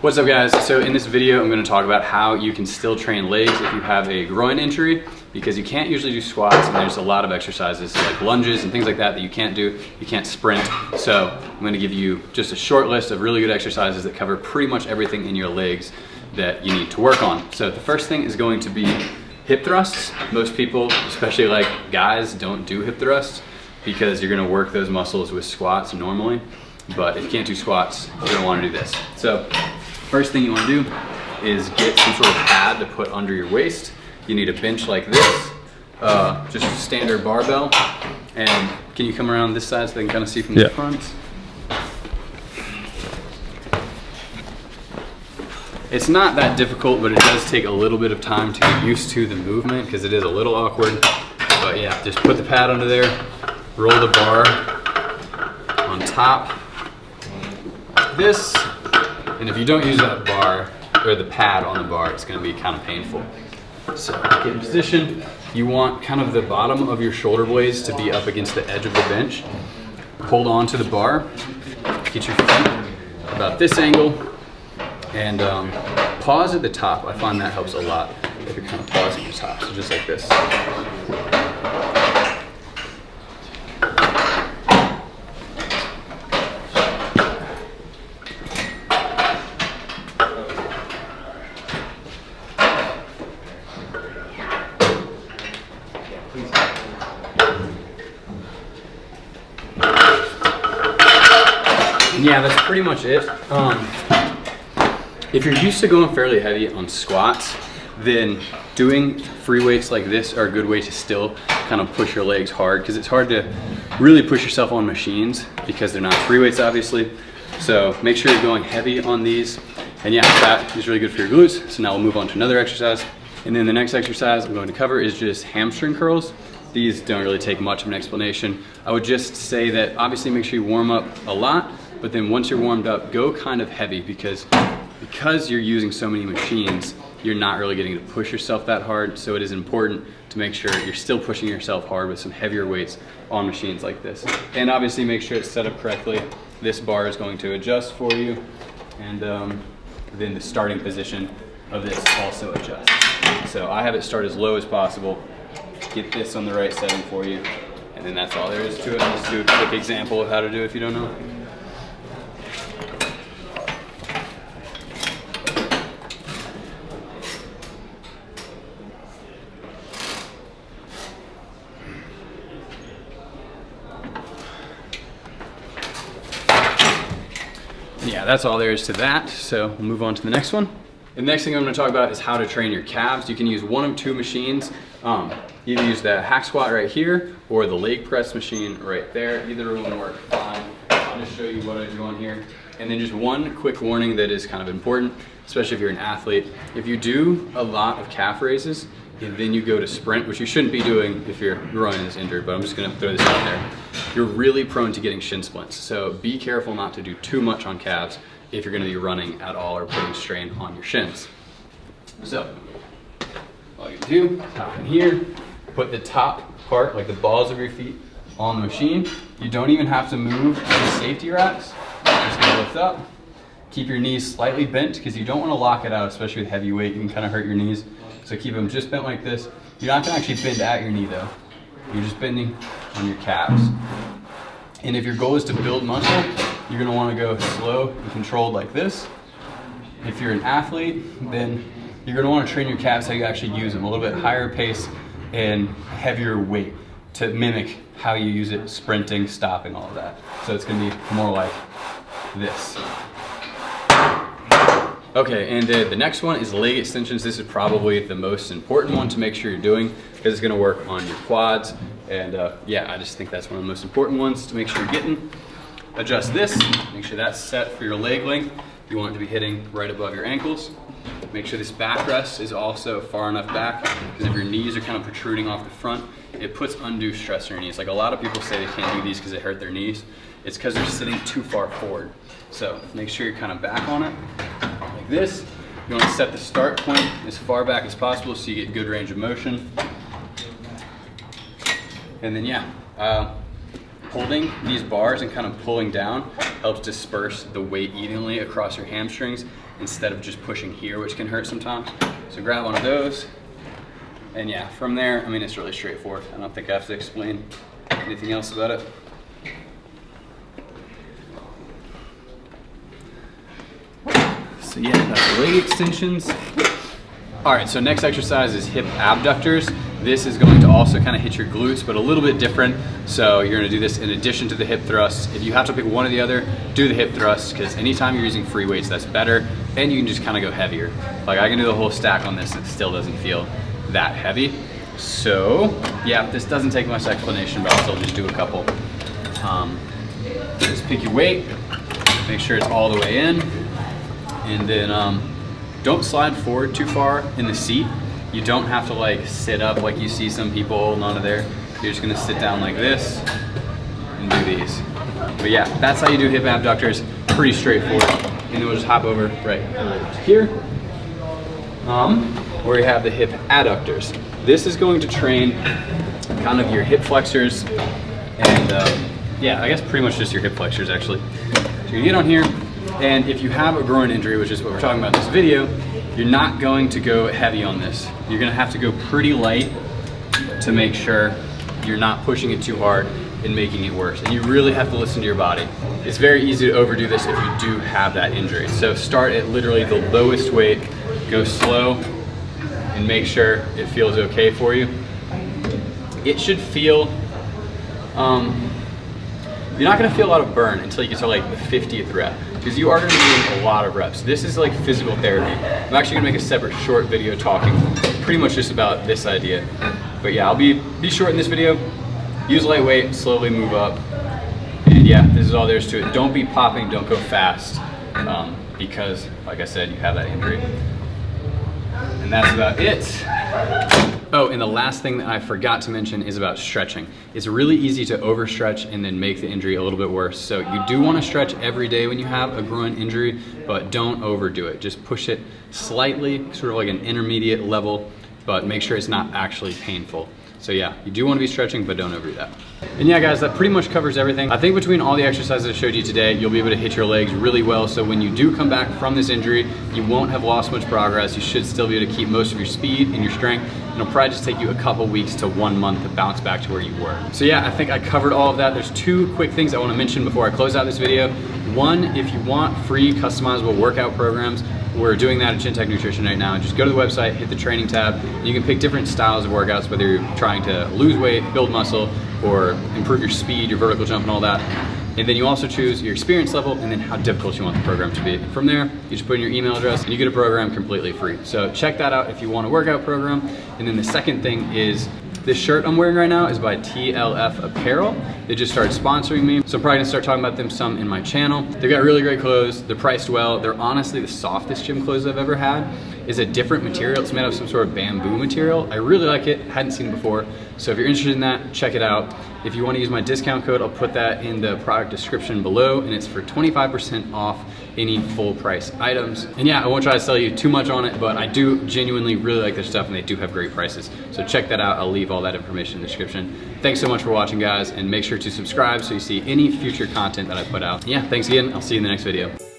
What's up guys? So in this video I'm going to talk about how you can still train legs if you have a groin injury, because you can't usually do squats and there's a lot of exercises like lunges and things like that that you can't do. You can't sprint. So I'm going to give you just a short list of really good exercises that cover pretty much everything in your legs that you need to work on. So the first thing is going to be hip thrusts. Most people, especially like guys, don't do hip thrusts because you're going to work those muscles with squats normally. But if you can't do squats, you're going to want to do this. So first thing you want to do is get some sort of pad to put under your waist. You need a bench like this, just a standard barbell. And can you come around this side so they can kind of see from the front? It's not that difficult, but it does take a little bit of time to get used to the movement because it is a little awkward. But yeah, just put the pad under there, roll the bar on top like this. And if you don't use that bar, or the pad on the bar, it's gonna be kind of painful. So get in position. You want kind of the bottom of your shoulder blades to be up against the edge of the bench. Hold on to the bar, get your feet about this angle, and pause at the top. I find that helps a lot if you're kind of pausing at the top, so just like this. Yeah, that's pretty much it. If you're used to going fairly heavy on squats, then doing free weights like this are a good way to still kind of push your legs hard, because it's hard to really push yourself on machines because they're not free weights, obviously. So make sure you're going heavy on these. And yeah, that is really good for your glutes. So now we'll move on to another exercise. And then the next exercise I'm going to cover is just hamstring curls. These don't really take much of an explanation. I would just say that obviously make sure you warm up a lot, but then once you're warmed up, go kind of heavy, because you're using so many machines, you're not really getting to push yourself that hard. So it is important to make sure you're still pushing yourself hard with some heavier weights on machines like this. And obviously make sure it's set up correctly. This bar is going to adjust for you. And then the starting position of this also adjusts. So I have it start as low as possible. Get this on the right setting for you. And then that's all there is to it. I'll just do a quick example of how to do it if you don't know. Yeah, that's all there is to that. So we'll move on to the next one. The next thing I'm going to talk about is how to train your calves. You can use one of two machines. Either use the hack squat right here or the leg press machine right there. Either one will work fine. I'll just show you what I do on here. And then just one quick warning that is kind of important, especially if you're an athlete. If you do a lot of calf raises and then you go to sprint, which you shouldn't be doing if your groin is injured, but I'm just going to throw this out there. You're really prone to getting shin splints. So be careful not to do too much on calves if you're going to be running at all or putting strain on your shins. So all you do, hop in here, put the top part, like the balls of your feet, on the machine. You don't even have to move the safety racks. You're just going to lift up. Keep your knees slightly bent because you don't want to lock it out, especially with heavy weight. You can kind of hurt your knees. So keep them just bent like this. You're not going to actually bend at your knee though. You're just bending on your calves. And if your goal is to build muscle, you're going to want to go slow and controlled like this. If you're an athlete, then you're going to want to train your calves how you actually use them, a little bit higher pace and heavier weight to mimic how you use it, sprinting, stopping, all of that. So it's going to be more like this. Okay, and the next one is leg extensions. This is probably the most important one to make sure you're doing, because it's going to work on your quads. And yeah, I just think that's one of the most important ones to make sure you're getting. Adjust this, make sure that's set for your leg length. You want it to be hitting right above your ankles. Make sure this backrest is also far enough back, because if your knees are kind of protruding off the front, it puts undue stress on your knees. Like a lot of people say they can't do these because they hurt their knees. It's because they're sitting too far forward. So make sure you're kind of back on it, like this. You want to set the start point as far back as possible so you get good range of motion. And then yeah, holding these bars and kind of pulling down helps disperse the weight evenly across your hamstrings instead of just pushing here, which can hurt sometimes. So grab one of those. And yeah, from there, I mean, it's really straightforward. I don't think I have to explain anything else about it. So yeah, that's leg extensions. All right, so next exercise is hip abductors. This is going to also kind of hit your glutes, but a little bit different. So you're gonna do this in addition to the hip thrusts. If you have to pick one or the other, do the hip thrusts, because anytime you're using free weights, that's better. And you can just kind of go heavier. Like I can do the whole stack on this, and it still doesn't feel that heavy. So yeah, this doesn't take much explanation, but I'll still just do a couple. Just pick your weight, make sure it's all the way in, and then don't slide forward too far in the seat. You don't have to like sit up like you see some people holding onto there. You're just gonna sit down like this and do these. But yeah, that's how you do hip abductors. Pretty straightforward. And then we'll just hop over right here, where you have the hip adductors. This is going to train kind of your hip flexors and yeah, I guess pretty much just your hip flexors actually. So you get on here, and if you have a groin injury, which is what we're talking about in this video, you're not going to go heavy on this. You're gonna have to go pretty light to make sure you're not pushing it too hard and making it worse. And you really have to listen to your body. It's very easy to overdo this if you do have that injury. So start at literally the lowest weight, go slow, and make sure it feels okay for you. It should feel, you're not gonna feel a lot of burn until you get to like the 50th rep, because you are gonna be doing a lot of reps. This is like physical therapy. I'm actually gonna make a separate short video talking pretty much just about this idea. But yeah, I'll be short in this video. Use lightweight, slowly move up. And yeah, this is all there is to it. Don't be popping, don't go fast, because like I said, you have that injury. And that's about it. Oh, and the last thing that I forgot to mention is about stretching. It's really easy to overstretch and then make the injury a little bit worse. So you do want to stretch every day when you have a groin injury, but don't overdo it. Just push it slightly, sort of like an intermediate level, but make sure it's not actually painful. So yeah, you do want to be stretching, but don't overdo that. And yeah, guys, that pretty much covers everything. I think between all the exercises I showed you today, you'll be able to hit your legs really well. So when you do come back from this injury, you won't have lost much progress. You should still be able to keep most of your speed and your strength. And it'll probably just take you a couple weeks to 1 month to bounce back to where you were. So yeah, I think I covered all of that. There's 2 quick things I want to mention before I close out this video. One, if you want free customizable workout programs, we're doing that at Tech Nutrition right now. Just go to the website, hit the training tab, and you can pick different styles of workouts, whether you're trying to lose weight, build muscle, or improve your speed, your vertical jump, and all that. And then you also choose your experience level and then how difficult you want the program to be. From there, you just put in your email address and you get a program completely free. So check that out if you want a workout program. And then the second thing is, this shirt I'm wearing right now is by TLF Apparel. They just started sponsoring me, so I'm probably gonna start talking about them some in my channel. They've got really great clothes, they're priced well, they're honestly the softest gym clothes I've ever had. It's a different material, it's made of some sort of bamboo material. I really like it, hadn't seen it before. So if you're interested in that, check it out. If you wanna use my discount code, I'll put that in the product description below, and it's for 25% off any full price items. And yeah, I won't try to sell you too much on it, but I do genuinely really like their stuff, and they do have great prices. So check that out, I'll leave all that information in the description. Thanks so much for watching, guys, and make sure to subscribe so you see any future content that I put out. Yeah, thanks again, I'll see you in the next video.